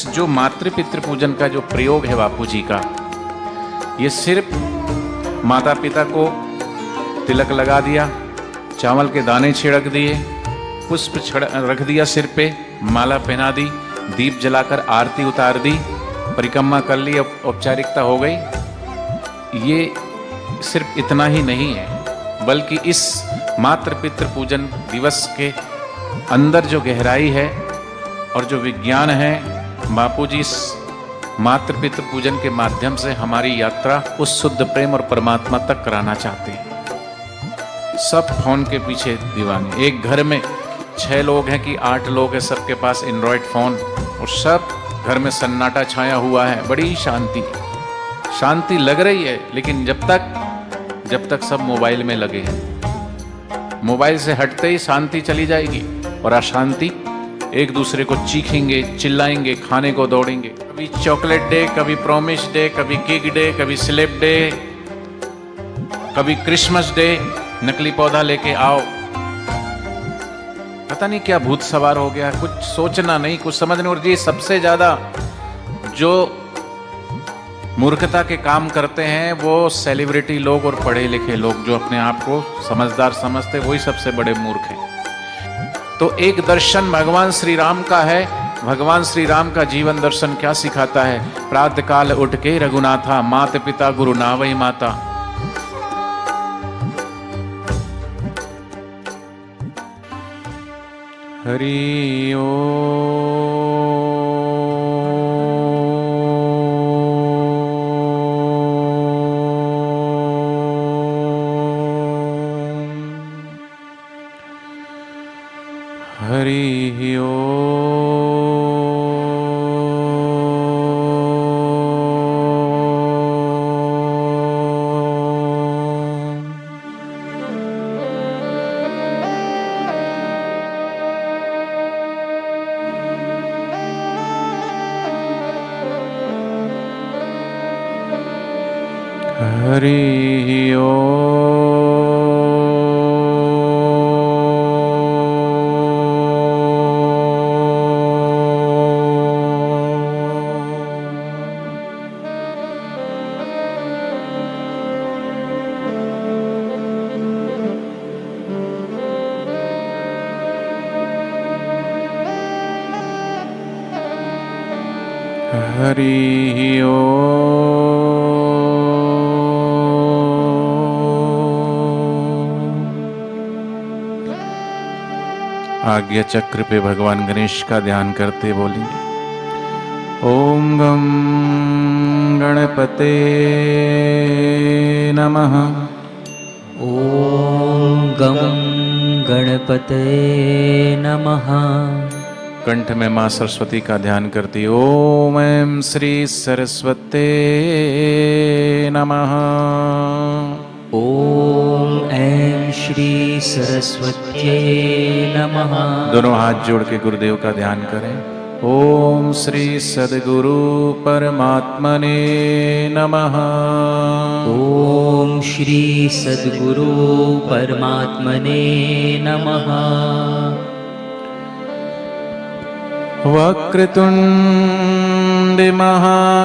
जो मातृ पितृ पूजन का जो प्रयोग है बापू जी का, ये सिर्फ माता पिता को तिलक लगा दिया, चावल के दाने छिड़क दिए, पुष्प रख दिया सिर पे, माला पहना दी, दीप जलाकर आरती उतार दी, परिक्रमा कर ली, औपचारिकता हो गई। ये सिर्फ इतना ही नहीं है, बल्कि इस मातृ पितृ पूजन दिवस के अंदर जो गहराई है और जो विज्ञान है, बापूजी इस मातृ पितृ पूजन के माध्यम से हमारी यात्रा उस शुद्ध प्रेम और परमात्मा तक कराना चाहते हैं। सब फोन के पीछे दीवाने, एक घर में 6 लोग हैं कि 8 लोग हैं, सबके पास एंड्रॉयड फोन, और सब घर में सन्नाटा छाया हुआ है। बड़ी शांति लग रही है, लेकिन जब तक सब मोबाइल में लगे हैं, मोबाइल से हटते ही शांति चली जाएगी और अशांति, एक दूसरे को चीखेंगे, चिल्लाएंगे, खाने को दौड़ेंगे। कभी चॉकलेट डे, कभी प्रॉमिस डे, कभी केक डे, कभी स्लेप डे, कभी क्रिसमस डे, नकली पौधा लेके आओ। पता नहीं क्या भूत सवार हो गया, कुछ सोचना नहीं, कुछ समझना। और ये सबसे ज्यादा जो मूर्खता के काम करते हैं वो सेलिब्रिटी लोग और पढ़े लिखे लोग, जो अपने आप को समझदार समझते, वही सबसे बड़े मूर्ख हैं। तो एक दर्शन भगवान श्री राम का है। भगवान श्री राम का जीवन दर्शन क्या सिखाता है? प्रातः काल उठ के रघुनाथा, मात पिता गुरु नावई माता। हरि ओम। हरि ओम। हरि ओम। हरि ओम। आज्ञा चक्र पे भगवान गणेश का ध्यान करते बोलेंगे, ओम गं गणपते नमः। ओम गं गणपते नमः। कंठ में मां सरस्वती का ध्यान करती, ओम ऐं श्री सरस्वते नमः। ओम ऐं श्री सरस्वत्यै नमः। दोनों हाथ जोड़ के गुरुदेव का ध्यान करें। ओम श्री सद्गुरु परमात्मने नमः। ओम श्री सद्गुरु परमात्मने नमः। वक्रतुंड महाकाय,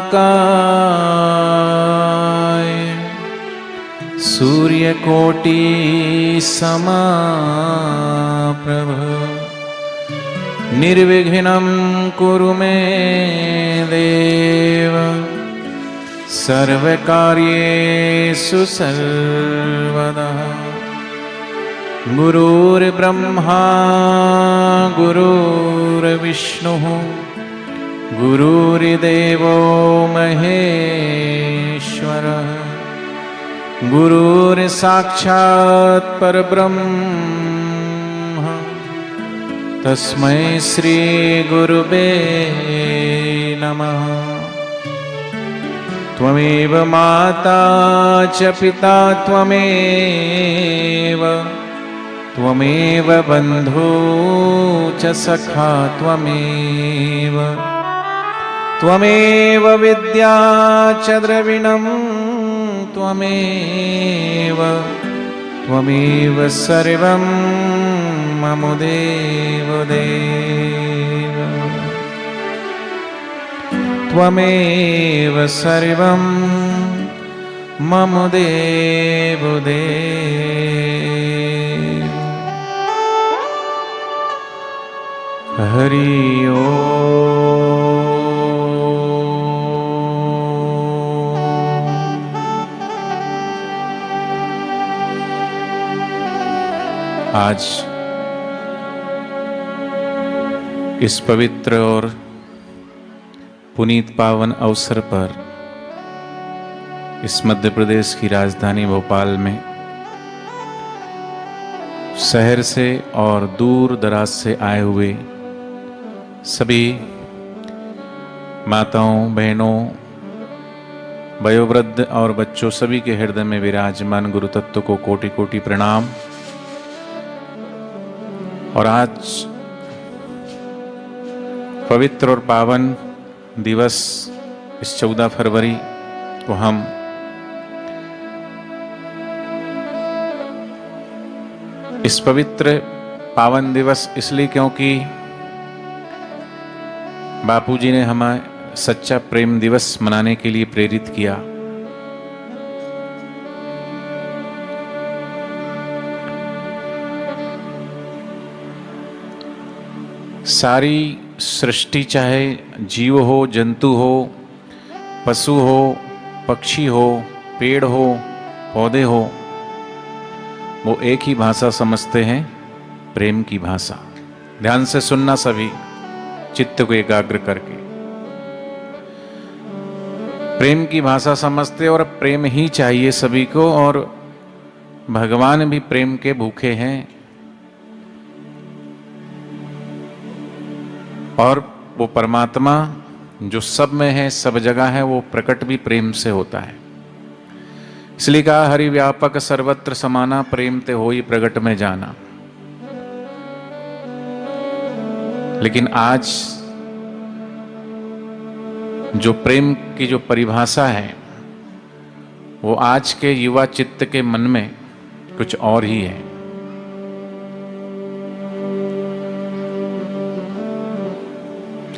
सूर्यकोटि समप्रभ, निर्विघ्नं कुरु मे देव, सर्वकार्येषु सर्वदा। गुरुर्ब्रह्मा गुरुर्विष्णुः गुरुर्देवो महेश्वरः, गुरुर्साक्षात् परब्रह्म, तस्मै श्री गुरुवे नमः। त्वमेव माता च पिता त्वमेव, त्वमेव बन्धु च सखा त्वमेव, त्वमेव विद्या च द्रविणं त्वमेव, त्वमेव सर्वं मम देव देव। त्वमेव सर्वं मम देवदेव। हरि ओम। आज इस पवित्र और पुनीत पावन अवसर पर इस मध्य प्रदेश की राजधानी भोपाल में शहर से और दूर दराज से आए हुए सभी माताओं, बहनों, वयोवृद्ध और बच्चों सभी के हृदय में विराजमान गुरु तत्व को कोटि कोटि प्रणाम। और आज पवित्र और पावन दिवस इस 14 फरवरी को हम इस पवित्र पावन दिवस इसलिए क्योंकि बापूजी ने हमें सच्चा प्रेम दिवस मनाने के लिए प्रेरित किया। सारी सृष्टि, चाहे जीव हो, जंतु हो, पशु हो, पक्षी हो, पेड़ हो, पौधे हो, वो एक ही भाषा समझते हैं, प्रेम की भाषा। ध्यान से सुनना सभी, चित्त को एकाग्र करके। प्रेम की भाषा समझते और प्रेम ही चाहिए सभी को। और भगवान भी प्रेम के भूखे हैं। और वो परमात्मा जो सब में है, सब जगह है, वो प्रकट भी प्रेम से होता है। इसलिए कहा हरि व्यापक सर्वत्र समाना, प्रेम ते होई प्रगट में जाना। लेकिन आज जो प्रेम की जो परिभाषा है वो आज के युवा चित्त के मन में कुछ और ही है।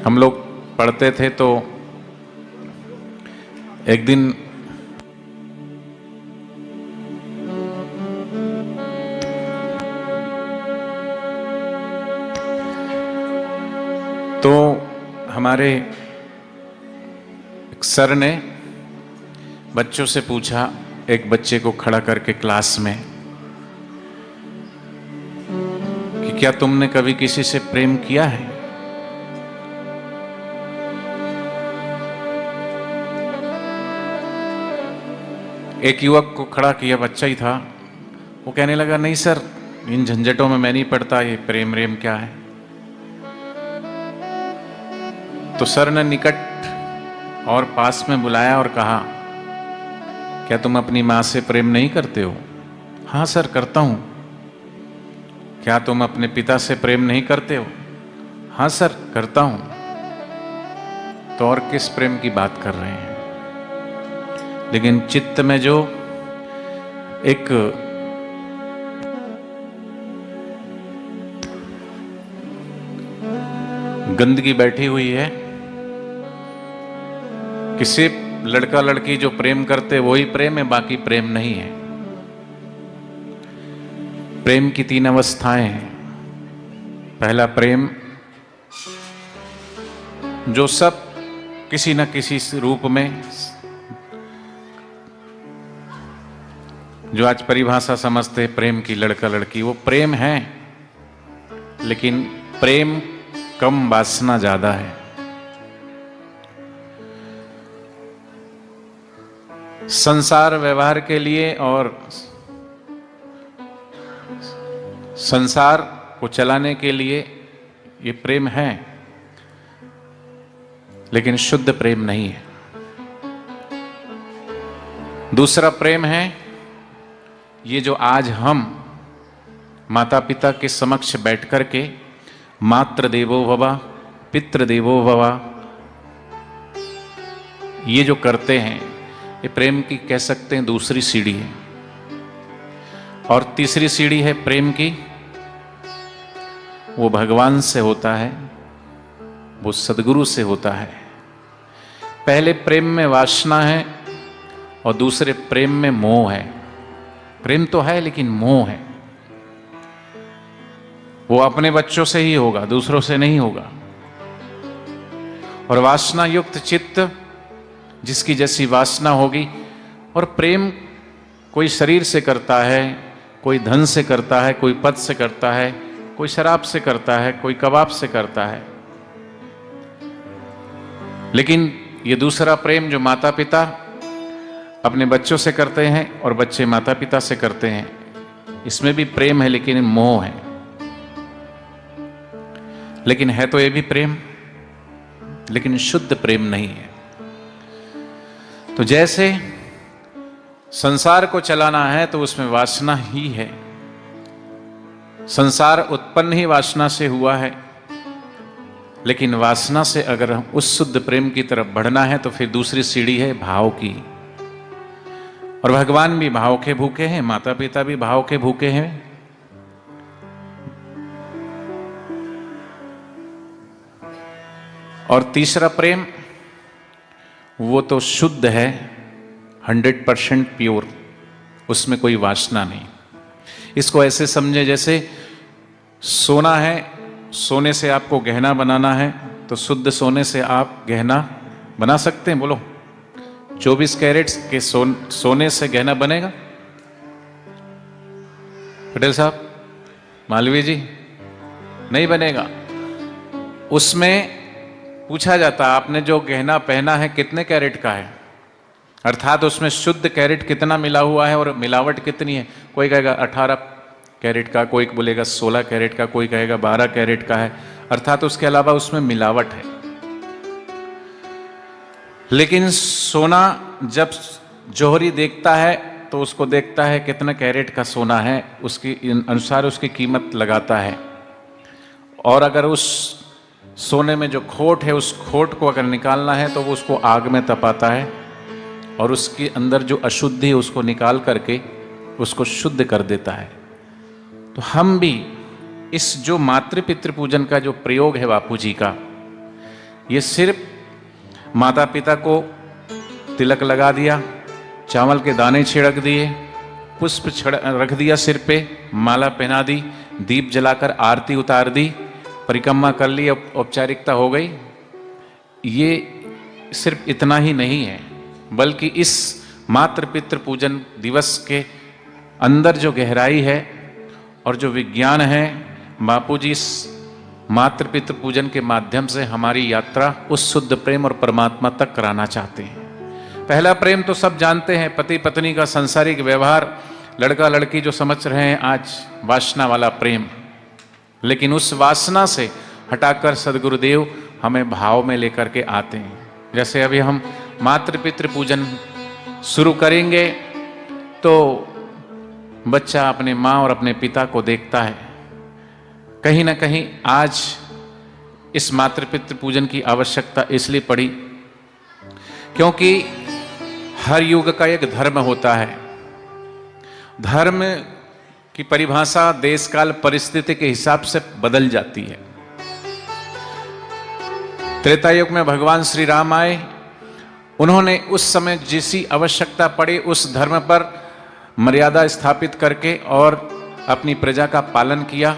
हम लोग पढ़ते थे तो एक दिन तो हमारे एक सर ने बच्चों से पूछा, एक बच्चे को खड़ा करके क्लास में, कि क्या तुमने कभी किसी से प्रेम किया है? एक युवक को खड़ा किया, बच्चा ही था, वो कहने लगा, नहीं सर, इन झंझटों में मैं नहीं पड़ता, ये प्रेम रेम क्या है। तो सर ने निकट और पास में बुलाया और कहा, क्या तुम अपनी माँ से प्रेम नहीं करते हो? हाँ सर, करता हूं। क्या तुम अपने पिता से प्रेम नहीं करते हो? हाँ सर, करता हूं। तो और किस प्रेम की बात कर रहे हैं? लेकिन चित्त में जो एक गंदगी बैठी हुई है कि सिर्फ लड़का लड़की जो प्रेम करते वही प्रेम है, बाकी प्रेम नहीं है। प्रेम की 3 अवस्थाएं हैं। पहला प्रेम जो सब किसी न किसी रूप में, जो आज परिभाषा समझते हैं प्रेम की, लड़का लड़की, वो प्रेम है, लेकिन प्रेम कम, वासना ज्यादा है। संसार व्यवहार के लिए और संसार को चलाने के लिए ये प्रेम है, लेकिन शुद्ध प्रेम नहीं है। दूसरा प्रेम है ये जो आज हम माता पिता के समक्ष बैठ कर के मातृ देवो भव, पितृ देवो भव, ये जो करते हैं, ये प्रेम की कह सकते हैं दूसरी सीढ़ी है। और तीसरी सीढ़ी है प्रेम की, वो भगवान से होता है, वो सदगुरु से होता है। पहले प्रेम में वासना है और दूसरे प्रेम में मोह है। प्रेम तो है लेकिन मोह है। वो अपने बच्चों से ही होगा, दूसरों से नहीं होगा। और वासना युक्त चित्त जिसकी जैसी वासना होगी। और प्रेम कोई शरीर से करता है, कोई धन से करता है, कोई पद से करता है, कोई शराब से करता है, कोई कबाब से करता है। लेकिन ये दूसरा प्रेम जो माता पिता अपने बच्चों से करते हैं और बच्चे माता पिता से करते हैं, इसमें भी प्रेम है लेकिन मोह है। लेकिन है तो ये भी प्रेम, लेकिन शुद्ध प्रेम नहीं है। तो जैसे संसार को चलाना है तो उसमें वासना ही है। संसार उत्पन्न ही वासना से हुआ है। लेकिन वासना से अगर हम उस शुद्ध प्रेम की तरफ बढ़ना है तो फिर दूसरी सीढ़ी है भाव की। और भगवान भी भाव के भूखे हैं, माता पिता भी भाव के भूखे हैं। और तीसरा प्रेम वो तो शुद्ध है, 100% प्योर, उसमें कोई वासना नहीं। इसको ऐसे समझे जैसे सोना है, सोने से आपको गहना बनाना है तो शुद्ध सोने से आप गहना बना सकते हैं? बोलो, 24 कैरेट के सोने से गहना बनेगा? पटेल साहब, मालवीय जी, नहीं बनेगा। उसमें पूछा जाता आपने जो गहना पहना है कितने कैरेट का है, अर्थात उसमें शुद्ध कैरेट कितना मिला हुआ है और मिलावट कितनी है। कोई कहेगा 18 कैरेट का, कोई बोलेगा 16 कैरेट का, कोई कहेगा 12 कैरेट का है, अर्थात उसके अलावा उसमें मिलावट है। लेकिन सोना जब जौहरी देखता है तो उसको देखता है कितना कैरेट का सोना है, उसकी अनुसार उसकी कीमत लगाता है। और अगर उस सोने में जो खोट है, उस खोट को अगर निकालना है तो वो उसको आग में तपाता है और उसके अंदर जो अशुद्धि है उसको निकाल करके उसको शुद्ध कर देता है। तो हम भी इस जो मातृ पितृ पूजन का जो प्रयोग है बापू जी का, ये सिर्फ माता पिता को तिलक लगा दिया, चावल के दाने छिड़क दिए, पुष्प रख दिया सिर पे, माला पहना दी, दीप जलाकर आरती उतार दी, परिक्रमा कर ली, औपचारिकता हो गई। ये सिर्फ इतना ही नहीं है, बल्कि इस मातृ पितृ पूजन दिवस के अंदर जो गहराई है और जो विज्ञान है, बापूजी इस मातृ पितृ पूजन के माध्यम से हमारी यात्रा उस शुद्ध प्रेम और परमात्मा तक कराना चाहते हैं। पहला प्रेम तो सब जानते हैं, पति पत्नी का सांसारिक व्यवहार, लड़का लड़की जो समझ रहे हैं आज, वासना वाला प्रेम। लेकिन उस वासना से हटाकर सदगुरुदेव हमें भाव में लेकर के आते हैं। जैसे अभी हम मातृ पितृ पूजन शुरू करेंगे तो बच्चा अपने माँ और अपने पिता को देखता है। कहीं ना कहीं आज इस मातृ पितृ पूजन की आवश्यकता इसलिए पड़ी क्योंकि हर युग का एक धर्म होता है। धर्म की परिभाषा देश काल परिस्थिति के हिसाब से बदल जाती है। त्रेता युग में भगवान श्री राम आए, उन्होंने उस समय जिसी आवश्यकता पड़ी उस धर्म पर मर्यादा स्थापित करके और अपनी प्रजा का पालन किया।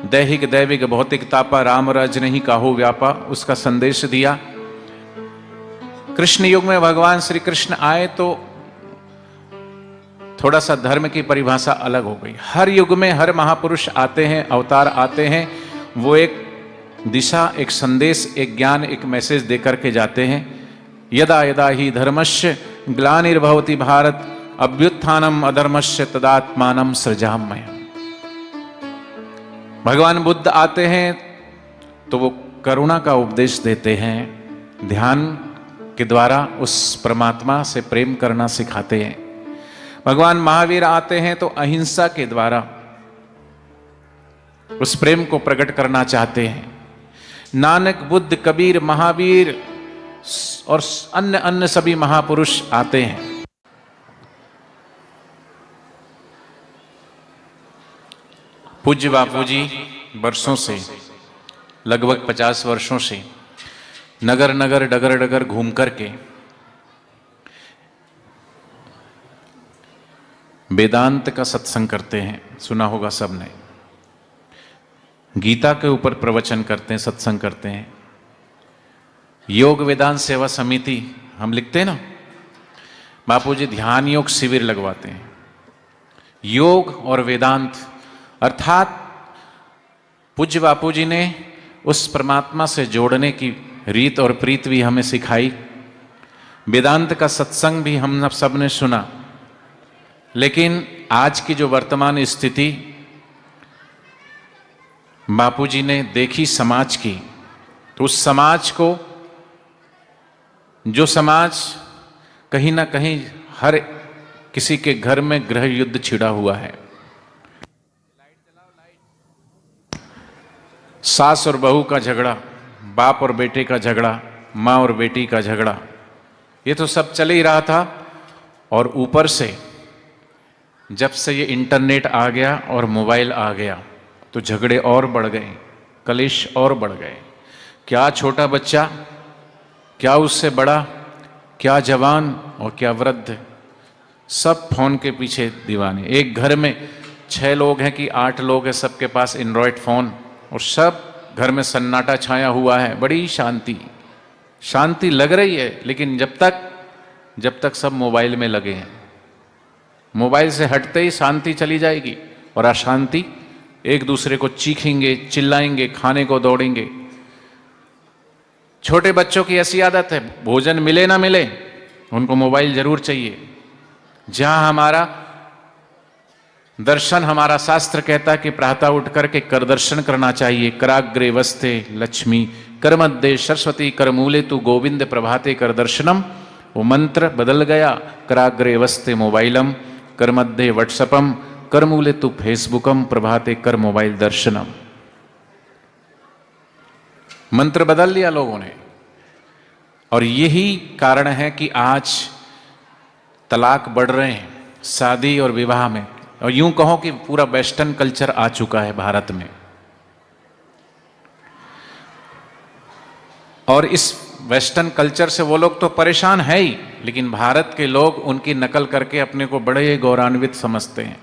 दैहिक दैविक भौतिक तापा राम रज नहीं काहू व्यापा, उसका संदेश दिया। कृष्ण युग में भगवान श्री कृष्ण आए तो थोड़ा सा धर्म की परिभाषा अलग हो गई। हर युग में हर महापुरुष आते हैं, अवतार आते हैं, वो एक दिशा, एक संदेश, एक ज्ञान, एक मैसेज देकर के जाते हैं। यदा यदा ही धर्मस्य ग्लानिर्भवति भारत अभ्युत्थानम अधर्मस्य तदात्मानं सृजाम्यहम्। भगवान बुद्ध आते हैं तो वो करुणा का उपदेश देते हैं, ध्यान के द्वारा उस परमात्मा से प्रेम करना सिखाते हैं। भगवान महावीर आते हैं तो अहिंसा के द्वारा उस प्रेम को प्रकट करना चाहते हैं। नानक, बुद्ध, कबीर, महावीर और अन्य अन्य सभी महापुरुष आते हैं। पूज्य बापू जी वर्षों से, लगभग 50 वर्षों से नगर नगर डगर डगर घूम करके वेदांत का सत्संग करते हैं, सुना होगा सबने। गीता के ऊपर प्रवचन करते हैं, सत्संग करते हैं। योग वेदांत सेवा समिति हम लिखते हैं ना, बापूजी ध्यान योग शिविर लगवाते हैं। योग और वेदांत अर्थात पूज्य बापूजी ने उस परमात्मा से जोड़ने की रीत और प्रीत भी हमें सिखाई। वेदांत का सत्संग भी हम सब ने सुना। लेकिन आज की जो वर्तमान स्थिति बापूजी ने देखी समाज की, तो उस समाज को, जो समाज कहीं ना कहीं हर किसी के घर में गृह युद्ध छिड़ा हुआ है, सास और बहू का झगड़ा, बाप और बेटे का झगड़ा, माँ और बेटी का झगड़ा, ये तो सब चल ही रहा था। और ऊपर से जब से ये इंटरनेट आ गया और मोबाइल आ गया तो झगड़े और बढ़ गए, कलेश और बढ़ गए। क्या छोटा बच्चा, क्या उससे बड़ा, क्या जवान और क्या वृद्ध, सब फोन के पीछे दीवाने। एक घर में 6 लोग हैं कि 8 लोग हैं, सबके पास एंड्रॉयड फोन, और सब घर में सन्नाटा छाया हुआ है। बड़ी शांति लग रही है, लेकिन जब तक सब मोबाइल में लगे हैं। मोबाइल से हटते ही शांति चली जाएगी और अशांति, एक दूसरे को चीखेंगे, चिल्लाएंगे, खाने को दौड़ेंगे। छोटे बच्चों की ऐसी आदत है, भोजन मिले ना मिले उनको मोबाइल जरूर चाहिए। जहां हमारा दर्शन, हमारा शास्त्र कहता है कि प्रातः उठ करके कर दर्शन करना चाहिए। कराग्रे वस्ते लक्ष्मी, कर मध्य सरस्वती, कर मूले तू गोविंद, प्रभाते कर दर्शनम। वो मंत्र बदल गया, कराग्रे वस्ते मोबाइलम, कर मध्य व्हाट्सअपम, कर मूले तू फेसबुकम, प्रभाते कर मोबाइल दर्शनम। मंत्र बदल दिया लोगों ने। और यही कारण है कि आज तलाक बढ़ रहे हैं शादी और विवाह में। और यूं कहो कि पूरा वेस्टर्न कल्चर आ चुका है भारत में। और इस वेस्टर्न कल्चर से वो लोग तो परेशान है ही, लेकिन भारत के लोग उनकी नकल करके अपने को बड़े गौरवान्वित समझते हैं।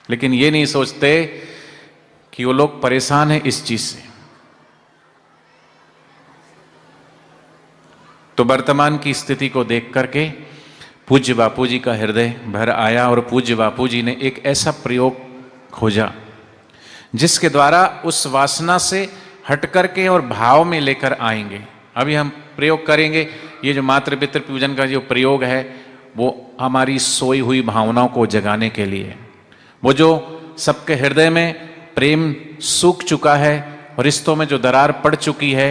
लेकिन ये नहीं सोचते कि वो लोग परेशान हैं इस चीज से। तो वर्तमान की स्थिति को देख करके पूज्य बापूजी का हृदय भर आया और पूज्य बापूजी ने एक ऐसा प्रयोग खोजा जिसके द्वारा उस वासना से हट करके और भाव में लेकर आएंगे। अभी हम प्रयोग करेंगे। ये जो मातृ पितृ पूजन का जो प्रयोग है वो हमारी सोई हुई भावनाओं को जगाने के लिए, वो जो सबके हृदय में प्रेम सूख चुका है और रिश्तों में जो दरार पड़ चुकी है,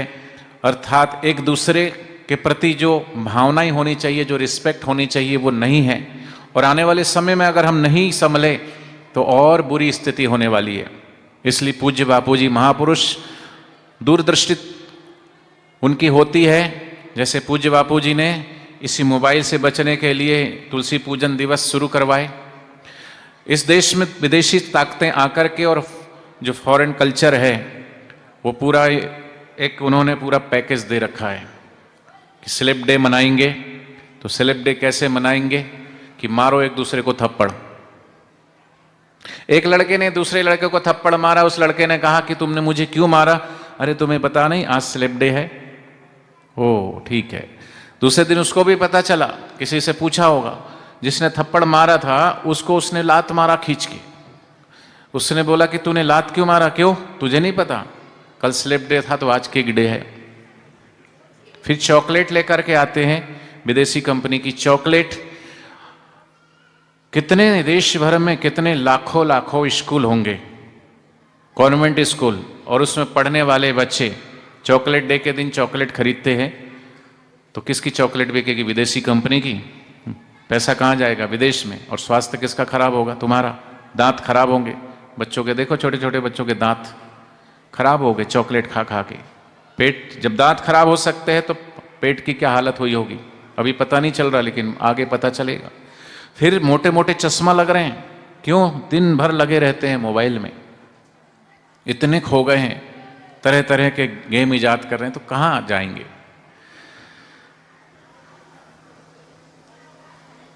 अर्थात एक दूसरे के प्रति जो भावनाएं होनी चाहिए, जो रिस्पेक्ट होनी चाहिए, वो नहीं है। और आने वाले समय में अगर हम नहीं संभले तो और बुरी स्थिति होने वाली है। इसलिए पूज्य बापूजी महापुरुष, दूरदृष्टि उनकी होती है। जैसे पूज्य बापूजी ने इसी मोबाइल से बचने के लिए तुलसी पूजन दिवस शुरू करवाए। इस देश में विदेशी ताकतें आकर के और जो फॉरेन कल्चर है वो पूरा एक उन्होंने पूरा पैकेज दे रखा है कि स्लेप डे मनाएंगे। तो स्लेप डे कैसे मनाएंगे कि मारो एक दूसरे को थप्पड़। एक लड़के ने दूसरे लड़के को थप्पड़ मारा, उस लड़के ने कहा कि तुमने मुझे क्यों मारा? अरे तुम्हें पता नहीं आज स्लेप डे है। ओ ठीक है। दूसरे दिन उसको भी पता चला, किसी से पूछा होगा, जिसने थप्पड़ मारा था उसको उसने लात मारा खींच के। उसने बोला कि तूने लात क्यों मारा? क्यों, तुझे नहीं पता? कल स्लेप डे था तो आज केक डे है। फिर चॉकलेट लेकर के आते हैं, विदेशी कंपनी की चॉकलेट। कितने देश भर में कितने लाखों स्कूल होंगे, कॉन्वेंट स्कूल, और उसमें पढ़ने वाले बच्चे चॉकलेट डे के दिन चॉकलेट खरीदते हैं। तो किसकी चॉकलेट बिकेगी? विदेशी कंपनी की। पैसा कहाँ जाएगा? विदेश में। और स्वास्थ्य किसका खराब होगा? तुम्हारा। दांत खराब होंगे बच्चों के। देखो छोटे छोटे बच्चों के दांत खराब हो गए चॉकलेट खा खा के। पेट, जब दांत खराब हो सकते हैं तो पेट की क्या हालत हुई होगी अभी पता नहीं चल रहा, लेकिन आगे पता चलेगा। फिर मोटे मोटे चश्मा लग रहे हैं। क्यों? दिन भर लगे रहते हैं मोबाइल में, इतने खो गए हैं, तरह तरह के गेम इजाद कर रहे हैं, तो कहाँ जाएंगे?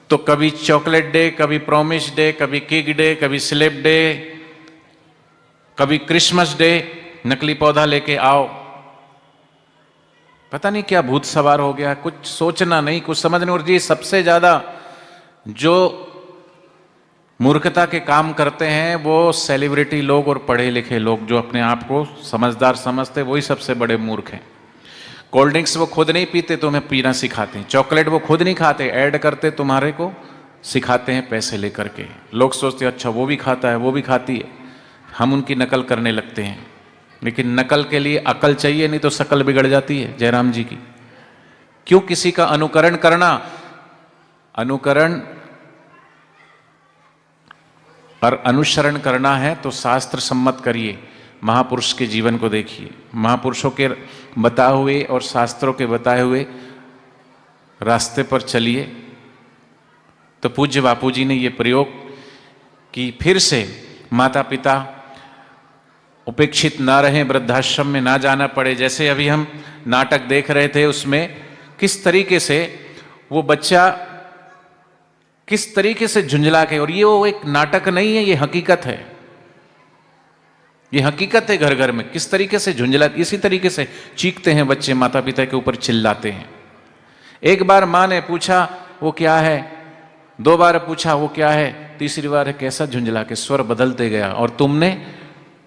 तो कभी चॉकलेट डे, कभी प्रॉमिस डे, कभी केक डे, कभी स्लेप डे, कभी क्रिसमस डे, नकली पौधा लेके आओ। पता नहीं क्या भूत सवार हो गया, कुछ सोचना नहीं, कुछ समझना। और जी सबसे ज्यादा जो मूर्खता के काम करते हैं वो सेलिब्रिटी लोग और पढ़े लिखे लोग, जो अपने आप को समझदार समझते, वही सबसे बड़े मूर्ख हैं। कोल्ड ड्रिंक्स वो खुद नहीं पीते, तुम्हें पीना सिखाते हैं। चॉकलेट वो खुद नहीं खाते, ऐड करते, तुम्हारे को सिखाते हैं पैसे लेकर के। लोग सोचते हैं अच्छा वो भी खाता है, वो भी खाती है, हम उनकी नकल करने लगते हैं। लेकिन नकल के लिए अकल चाहिए, नहीं तो शकल बिगड़ जाती है जयराम जी की। क्यों किसी का अनुकरण करना? अनुकरण और अनुसरण करना है तो शास्त्र सम्मत करिए, महापुरुष के जीवन को देखिए, महापुरुषों के बताए हुए और शास्त्रों के बताए हुए रास्ते पर चलिए। तो पूज्य बापू जी ने ये प्रयोग कि फिर से माता पिता उपेक्षित ना रहें, वृद्धाश्रम में ना जाना पड़े। जैसे अभी हम नाटक देख रहे थे, उसमें किस तरीके से वो बच्चा किस तरीके से झुंझला के, और ये वो एक नाटक नहीं है, ये हकीकत है, ये हकीकत है। घर घर में किस तरीके से झुंझला, इसी तरीके से चीखते हैं बच्चे, माता पिता के ऊपर चिल्लाते हैं। एक बार माँ ने पूछा वो क्या है, 2 बार पूछा वो क्या है, तीसरी बार कैसा झुंझला के स्वर बदलते गया। और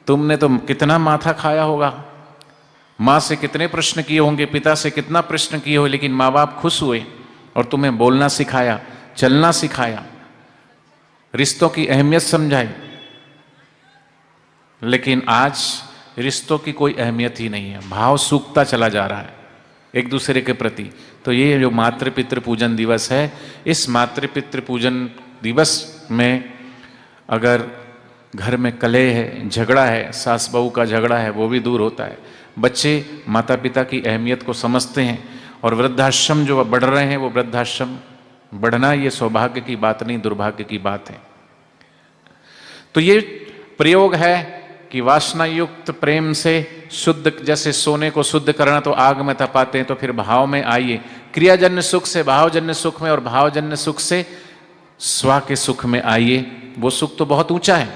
तुमने तो कितना माथा खाया होगा, माँ से कितने प्रश्न किए होंगे, पिता से कितना प्रश्न किए हो, लेकिन माँ बाप खुश हुए और तुम्हें बोलना सिखाया, चलना सिखाया, रिश्तों की अहमियत समझाई। लेकिन आज रिश्तों की कोई अहमियत ही नहीं है, भाव सूखता चला जा रहा है एक दूसरे के प्रति। तो ये जो मातृ पितृ पूजन दिवस है, इस मातृ पितृ पूजन दिवस में अगर घर में कलह है, झगड़ा है, सास बहू का झगड़ा है, वो भी दूर होता है। बच्चे माता पिता की अहमियत को समझते हैं। और वृद्धाश्रम जो बढ़ रहे हैं, वो वृद्धाश्रम बढ़ना ये सौभाग्य की बात नहीं, दुर्भाग्य की बात है। तो ये प्रयोग है कि वासना युक्त प्रेम से शुद्ध, जैसे सोने को शुद्ध करना तो आग में तपाते हैं, तो फिर भाव में आइए। क्रियाजन्य सुख से भावजन्य सुख में, और भावजन्य सुख से स्वा के सुख में आइए। वो सुख तो बहुत ऊंचा है,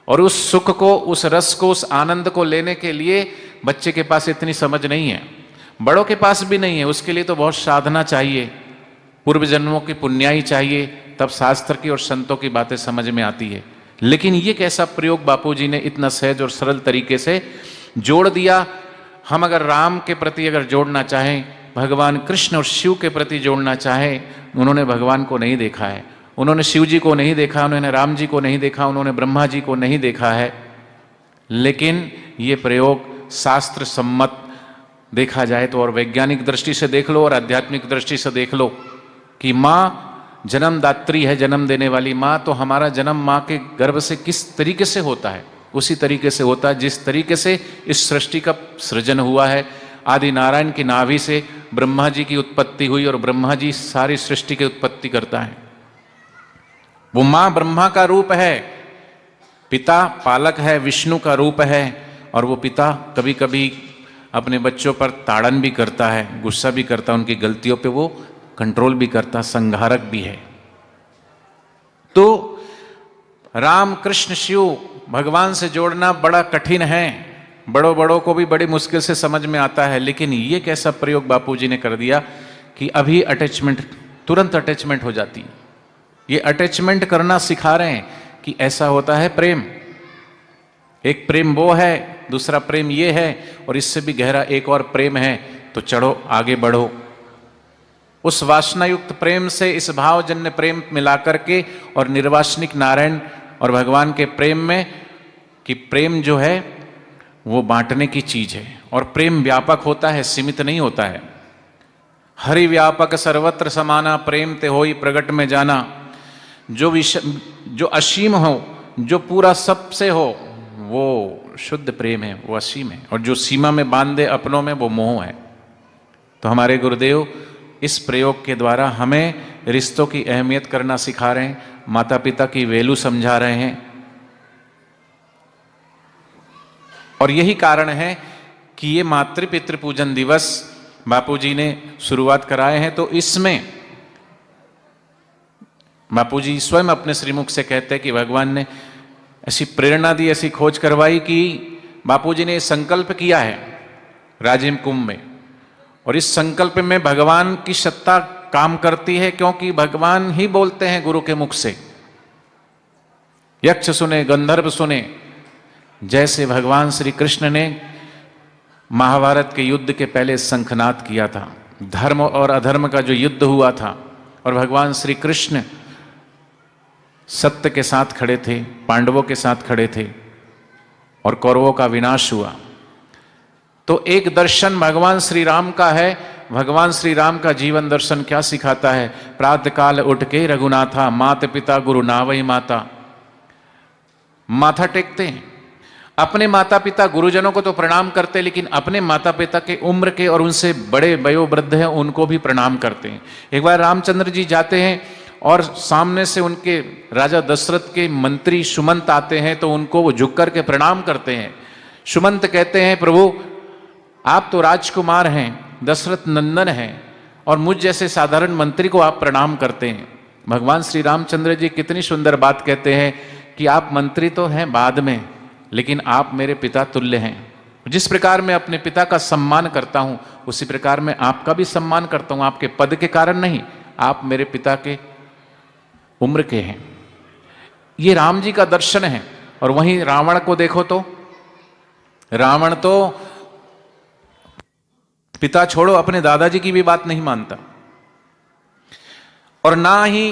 और उस सुख को, उस रस को, उस आनंद को लेने के लिए बच्चे के पास इतनी समझ नहीं है, बड़ों के पास भी नहीं है। उसके लिए तो बहुत साधना चाहिए, पूर्व जन्मों की पुण्याई चाहिए, तब शास्त्र की और संतों की बातें समझ में आती है। लेकिन ये कैसा प्रयोग बापूजी ने इतना सहज और सरल तरीके से जोड़ दिया। हम अगर राम के प्रति अगर जोड़ना चाहें, भगवान कृष्ण और शिव के प्रति जोड़ना चाहें, उन्होंने भगवान को नहीं देखा है, उन्होंने शिव जी को नहीं देखा, उन्होंने राम जी को नहीं देखा, उन्होंने ब्रह्मा जी को नहीं देखा है। लेकिन ये प्रयोग शास्त्र सम्मत देखा जाए तो, और वैज्ञानिक दृष्टि से देख लो और आध्यात्मिक दृष्टि से देख लो कि माँ जन्मदात्री है, जन्म देने वाली माँ। तो हमारा जन्म माँ के गर्भ से किस तरीके से होता है, उसी तरीके से होता है जिस तरीके से इस सृष्टि का सृजन हुआ है। आदि नारायण की नाभि से ब्रह्मा जी की उत्पत्ति हुई, और ब्रह्मा जी सारी सृष्टि की उत्पत्ति करता है। वो माँ ब्रह्मा का रूप है, पिता पालक है, विष्णु का रूप है। और वो पिता कभी कभी अपने बच्चों पर ताड़न भी करता है, गुस्सा भी करता है, उनकी गलतियों पे वो कंट्रोल भी करता, संहारक भी है। तो राम कृष्ण शिव भगवान से जोड़ना बड़ा कठिन है, बड़ों को भी बड़ी मुश्किल से समझ में आता है। लेकिन ये कैसा प्रयोग बापूजी ने कर दिया कि अभी अटैचमेंट, तुरंत अटैचमेंट हो जाती है। ये अटैचमेंट करना सिखा रहे हैं कि ऐसा होता है प्रेम। एक प्रेम वो है, दूसरा प्रेम ये है, और इससे भी गहरा एक और प्रेम है। तो चढ़ो, आगे बढ़ो। उस वासनायुक्त प्रेम से इस भावजन्य प्रेम मिलाकर के, और निर्वासनिक नारायण और भगवान के प्रेम में, कि प्रेम जो है वो बांटने की चीज है। और प्रेम व्यापक होता है, सीमित नहीं होता है। हरि व्यापक सर्वत्र समाना, प्रेम ते होई प्रगट में जाना। जो असीम हो, जो पूरा सबसे हो, वो शुद्ध प्रेम है, वो असीम है। और जो सीमा में बांध दे अपनों में, वो मोह है। तो हमारे गुरुदेव इस प्रयोग के द्वारा हमें रिश्तों की अहमियत करना सिखा रहे हैं, माता पिता की वैल्यू समझा रहे हैं। और यही कारण है कि ये मातृ पितृ पूजन दिवस बापूजी ने शुरुआत कराए हैं। तो इसमें बापू जी स्वयं अपने श्रीमुख से कहते हैं कि भगवान ने ऐसी प्रेरणा दी, ऐसी खोज करवाई कि बापू जी ने संकल्प किया है राजिम कुंभ में, और इस संकल्प में भगवान की सत्ता काम करती है, क्योंकि भगवान ही बोलते हैं गुरु के मुख से। यक्ष सुने, गंधर्व सुने, जैसे भगवान श्री कृष्ण ने महाभारत के युद्ध के पहले शंखनाद किया था, धर्म और अधर्म का जो युद्ध हुआ था, और भगवान श्री कृष्ण सत्य के साथ खड़े थे, पांडवों के साथ खड़े थे, और कौरवों का विनाश हुआ। तो एक दर्शन भगवान श्री राम का है। भगवान श्री राम का जीवन दर्शन क्या सिखाता है? प्रातः काल उठ के रघुनाथा, मात पिता गुरु नावई माता। माथा टेकते हैं, अपने माता पिता गुरुजनों को तो प्रणाम करते हैं, लेकिन अपने माता पिता के उम्र के और उनसे बड़े वयोवृद्ध हैं उनको भी प्रणाम करते हैं। एक बार रामचंद्र जी जाते हैं और सामने से उनके राजा दशरथ के मंत्री सुमंत आते हैं, तो उनको वो झुक कर के प्रणाम करते हैं। सुमंत कहते हैं, प्रभु आप तो राजकुमार हैं, दशरथ नंदन हैं, और मुझ जैसे साधारण मंत्री को आप प्रणाम करते हैं। भगवान श्री रामचंद्र जी कितनी सुंदर बात कहते हैं कि आप मंत्री तो हैं बाद में, लेकिन आप मेरे पिता तुल्य हैं। जिस प्रकार मैं अपने पिता का सम्मान करता हूं, उसी प्रकार मैं आपका भी सम्मान करता हूं, आपके पद के कारण नहीं, आप मेरे पिता के उम्र के हैं। ये राम जी का दर्शन है। और वहीं रावण को देखो तो रावण तो पिता छोड़ो अपने दादाजी की भी बात नहीं मानता, और ना ही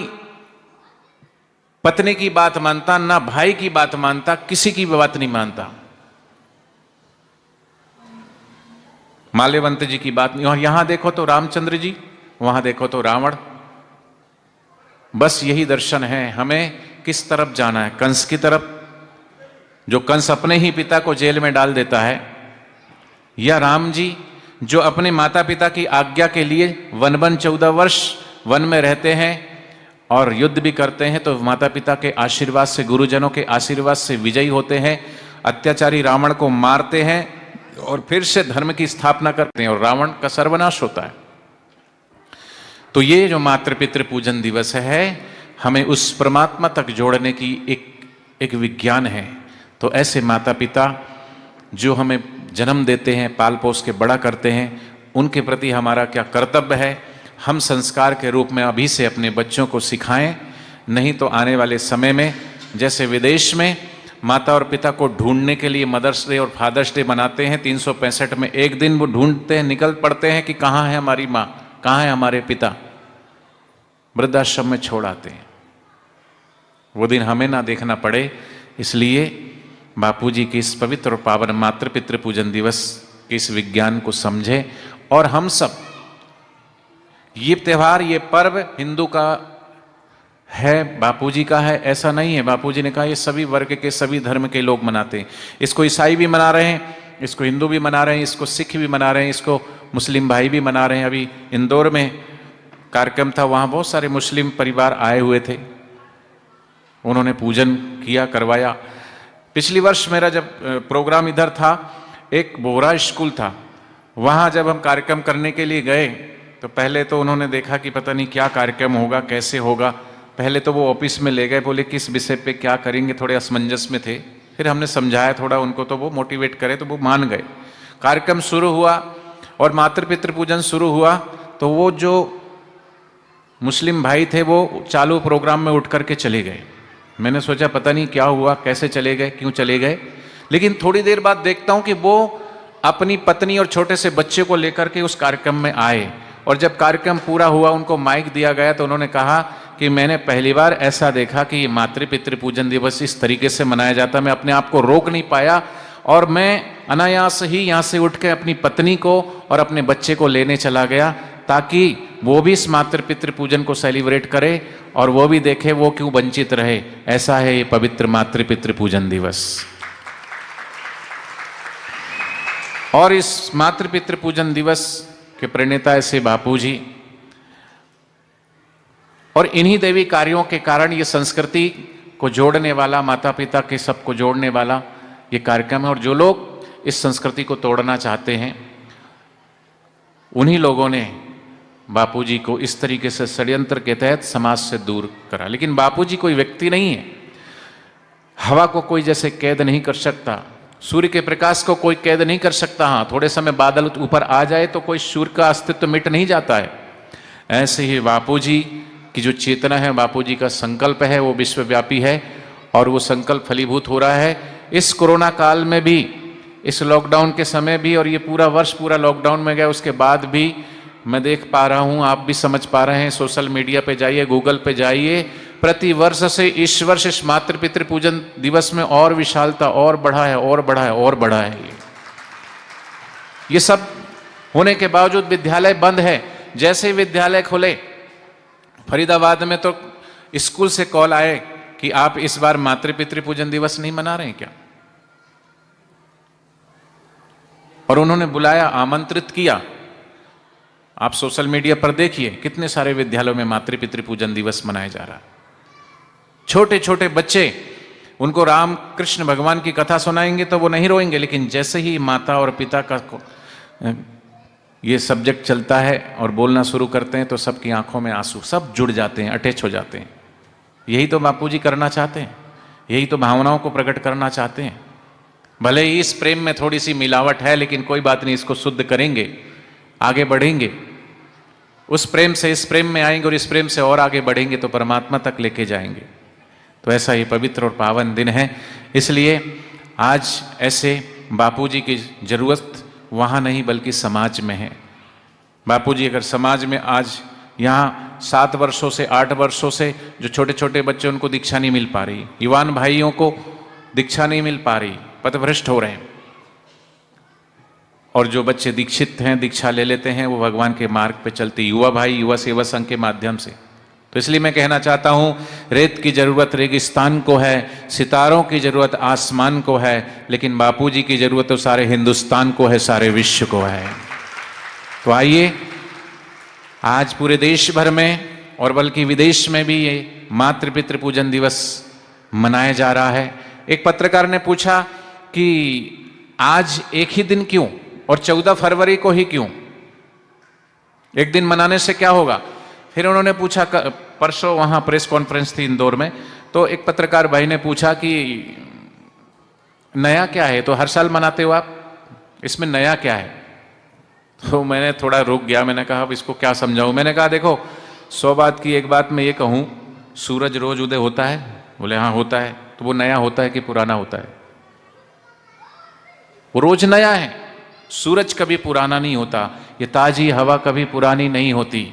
पत्नी की बात मानता, ना भाई की बात मानता, किसी की भी बात नहीं मानता। माल्यवंत जी की बात नहीं। और यहां देखो तो रामचंद्र जी, वहां देखो तो रावण। बस यही दर्शन है हमें किस तरफ जाना है, कंस की तरफ, जो कंस अपने ही पिता को जेल में डाल देता है, या राम जी जो अपने माता पिता की आज्ञा के लिए वन 14 वर्ष वन में रहते हैं और युद्ध भी करते हैं, तो माता पिता के आशीर्वाद से, गुरुजनों के आशीर्वाद से विजयी होते हैं, अत्याचारी रावण को मारते हैं और फिर से धर्म की स्थापना करते हैं, और रावण का सर्वनाश होता है। तो ये जो मातृपितृ पूजन दिवस है, हमें उस परमात्मा तक जोड़ने की एक विज्ञान है। तो ऐसे माता पिता जो हमें जन्म देते हैं, पाल पोस के बड़ा करते हैं, उनके प्रति हमारा क्या कर्तव्य है, हम संस्कार के रूप में अभी से अपने बच्चों को सिखाएं। नहीं तो आने वाले समय में, जैसे विदेश में माता और पिता को ढूंढने के लिए मदर्स डे और फादर्स डे मनाते हैं, 365 में एक दिन वो ढूंढते हैं, निकल पड़ते हैं कि कहाँ है हमारी माँ, कहाँ है हमारे पिता, वृद्धाश्रम में छोड़ आते हैं। वो दिन हमें ना देखना पड़े, इसलिए बापूजी के इस पवित्र और पावन मातृपितृ पूजन दिवस के इस विज्ञान को समझें। और हम सब ये त्यौहार, ये पर्व हिंदू का है, बापूजी का है, ऐसा नहीं है। बापूजी ने कहा ये सभी वर्ग के, सभी धर्म के लोग मनाते हैं। इसको ईसाई भी मना रहे हैं, इसको हिंदू भी मना रहे हैं, इसको सिख भी मना रहे हैं, इसको मुस्लिम भाई भी मना रहे हैं। अभी इंदौर में कार्यक्रम था, वहाँ बहुत सारे मुस्लिम परिवार आए हुए थे, उन्होंने पूजन किया, करवाया। पिछली वर्ष मेरा जब प्रोग्राम इधर था, एक बोहरा स्कूल था, वहाँ जब हम कार्यक्रम करने के लिए गए तो पहले तो उन्होंने देखा कि पता नहीं क्या कार्यक्रम होगा, कैसे होगा। पहले तो वो ऑफिस में ले गए, बोले किस विषय पे क्या करेंगे, थोड़े असमंजस में थे। फिर हमने समझाया थोड़ा उनको, तो वो मोटिवेट करे, तो वो मान गए। कार्यक्रम शुरू हुआ और मातृपितृ पूजन शुरू हुआ, तो वो जो मुस्लिम भाई थे वो चालू प्रोग्राम में उठ करके चले गए। मैंने सोचा पता नहीं क्या हुआ, कैसे चले गए, क्यों चले गए। लेकिन थोड़ी देर बाद देखता हूँ कि वो अपनी पत्नी और छोटे से बच्चे को लेकर के उस कार्यक्रम में आए, और जब कार्यक्रम पूरा हुआ उनको माइक दिया गया तो उन्होंने कहा कि मैंने पहली बार ऐसा देखा कि ये मातृपितृ पूजन दिवस इस तरीके से मनाया जाता। मैं अपने आप को रोक नहीं पाया और मैं अनायास ही यहाँ से उठ के अपनी पत्नी को और अपने बच्चे को लेने चला गया, ताकि वो भी इस मातृपितृ पूजन को सेलिब्रेट करे और वो भी देखे वो क्यों वंचित रहे। ऐसा है ये पवित्र मातृपितृ पूजन दिवस। और इस मातृपितृ पूजन दिवस के प्रणेता ऐसे बापूजी, और इन्हीं देवी कार्यों के कारण ये संस्कृति को जोड़ने वाला, माता पिता के सबको जोड़ने वाला ये कार्यक्रम है। और जो लोग इस संस्कृति को तोड़ना चाहते हैं, उन्हीं लोगों ने बापूजी को इस तरीके से षड्यंत्र के तहत समाज से दूर करा। लेकिन बापूजी कोई व्यक्ति नहीं है, हवा को कोई जैसे कैद नहीं कर सकता, सूर्य के प्रकाश को कोई कैद नहीं कर सकता। हाँ, थोड़े समय बादल ऊपर आ जाए तो कोई सूर्य का अस्तित्व मिट नहीं जाता है। ऐसे ही बापूजी की जो चेतना है, बापूजी का संकल्प है, वो विश्वव्यापी है और वो संकल्प फलीभूत हो रहा है। इस कोरोना काल में भी, इस लॉकडाउन के समय भी, और ये पूरा वर्ष पूरा लॉकडाउन में गया उसके बाद भी मैं देख पा रहा हूँ, आप भी समझ पा रहे हैं, सोशल मीडिया पे जाइए, गूगल पे जाइए, प्रति वर्ष से इस वर्ष इस मातृ पितृ पूजन दिवस में और विशालता और बढ़ा है, और बढ़ा है, और बढ़ा है। ये सब होने के बावजूद विद्यालय बंद है। जैसे ही विद्यालय खुले, फरीदाबाद में तो स्कूल से कॉल आए कि आप इस बार मातृ पितृ पूजन दिवस नहीं मना रहे हैं क्या? और उन्होंने बुलाया, आमंत्रित किया। आप सोशल मीडिया पर देखिए कितने सारे विद्यालयों में मातृ पितृ पूजन दिवस मनाया जा रहा है। छोटे छोटे बच्चे, उनको राम कृष्ण भगवान की कथा सुनाएंगे तो वो नहीं रोएंगे, लेकिन जैसे ही माता और पिता का ये सब्जेक्ट चलता है और बोलना शुरू करते हैं तो सबकी आंखों में आंसू, सब जुड़ जाते हैं, अटैच हो जाते हैं। यही तो बापूजी करना चाहते हैं, यही तो भावनाओं को प्रकट करना चाहते हैं। भले ही इस प्रेम में थोड़ी सी मिलावट है, लेकिन कोई बात नहीं, इसको शुद्ध करेंगे, आगे बढ़ेंगे, उस प्रेम से इस प्रेम में आएंगे और इस प्रेम से और आगे बढ़ेंगे तो परमात्मा तक लेके जाएंगे। तो ऐसा ये पवित्र और पावन दिन है। इसलिए आज ऐसे बापूजी की जरूरत वहाँ नहीं बल्कि समाज में है। बापूजी अगर समाज में आज यहाँ 7 वर्षों से 8 वर्षों से जो छोटे छोटे बच्चे, उनको दीक्षा नहीं मिल पा रही, युवान भाइयों को दीक्षा नहीं मिल पा रही, पथभ्रष्ट हो रहे हैं, और जो बच्चे दीक्षित हैं, दीक्षा ले लेते हैं, वो भगवान के मार्ग पे चलते, युवा भाई युवा सेवा संघ के माध्यम से। तो इसलिए मैं कहना चाहता हूँ, रेत की जरूरत रेगिस्तान को है, सितारों की जरूरत आसमान को है, लेकिन बापूजी की जरूरत तो सारे हिंदुस्तान को है, सारे विश्व को है। तो आइए, आज पूरे देश भर में और बल्कि विदेश में भी ये मातृ पितृ पूजन दिवस मनाया जा रहा है। एक पत्रकार ने पूछा कि आज एक ही दिन क्यों और 14 फरवरी को ही क्यों, एक दिन मनाने से क्या होगा? फिर उन्होंने पूछा, परसों वहाँ प्रेस कॉन्फ्रेंस थी इंदौर में, तो एक पत्रकार भाई ने पूछा कि नया क्या है, तो हर साल मनाते हो आप, इसमें नया क्या है? तो मैंने थोड़ा रुक गया, मैंने कहा अब इसको क्या समझाऊं। मैंने कहा देखो, 100 बात की एक बात मैं ये कहूँ, सूरज रोज उदय होता है? बोले हाँ होता है। तो वो नया होता है कि पुराना होता है? वो रोज नया है। सूरज कभी पुराना नहीं होता, ये ताजी हवा कभी पुरानी नहीं होती।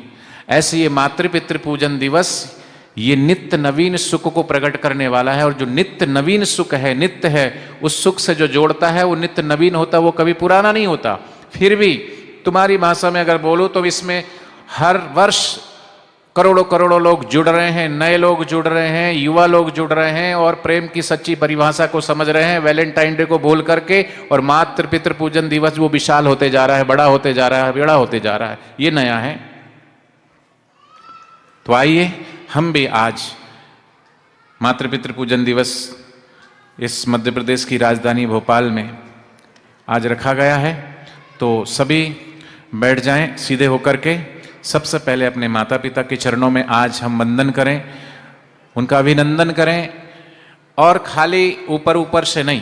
ऐसे ये मातृ पितृ पूजन दिवस ये नित्य नवीन सुख को प्रकट करने वाला है, और जो नित्य नवीन सुख है, नित्य है, उस सुख से जो जोड़ता है वो नित्य नवीन होता, वो कभी पुराना नहीं होता। फिर भी तुम्हारी भाषा में अगर बोलो तो इसमें हर वर्ष करोड़ों करोड़ों लोग जुड़ रहे हैं, नए लोग जुड़ रहे हैं, युवा लोग जुड़ रहे हैं और प्रेम की सच्ची परिभाषा को समझ रहे हैं, वैलेंटाइन डे को भूल करके। और मातृ पितृ पूजन दिवस वो विशाल होते जा रहा है, बड़ा होते जा रहा है, बड़ा होते जा रहा है। ये नया है। तो आइए हम भी आज मातृ पितृ पूजन दिवस इस मध्य प्रदेश की राजधानी भोपाल में आज रखा गया है, तो सभी बैठ जाएं सीधे होकर के। सबसे पहले अपने माता पिता के चरणों में आज हम वंदन करें, उनका अभिनंदन करें, और खाली ऊपर ऊपर से नहीं।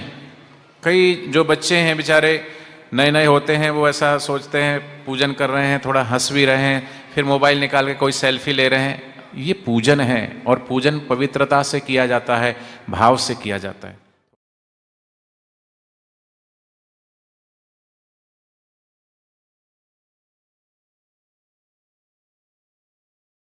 कई जो बच्चे हैं बेचारे नए नए होते हैं, वो ऐसा सोचते हैं पूजन कर रहे हैं, थोड़ा हंस भी रहे हैं, फिर मोबाइल निकाल के कोई सेल्फी ले रहे हैं। ये पूजन है, और पूजन पवित्रता से किया जाता है, भाव से किया जाता है।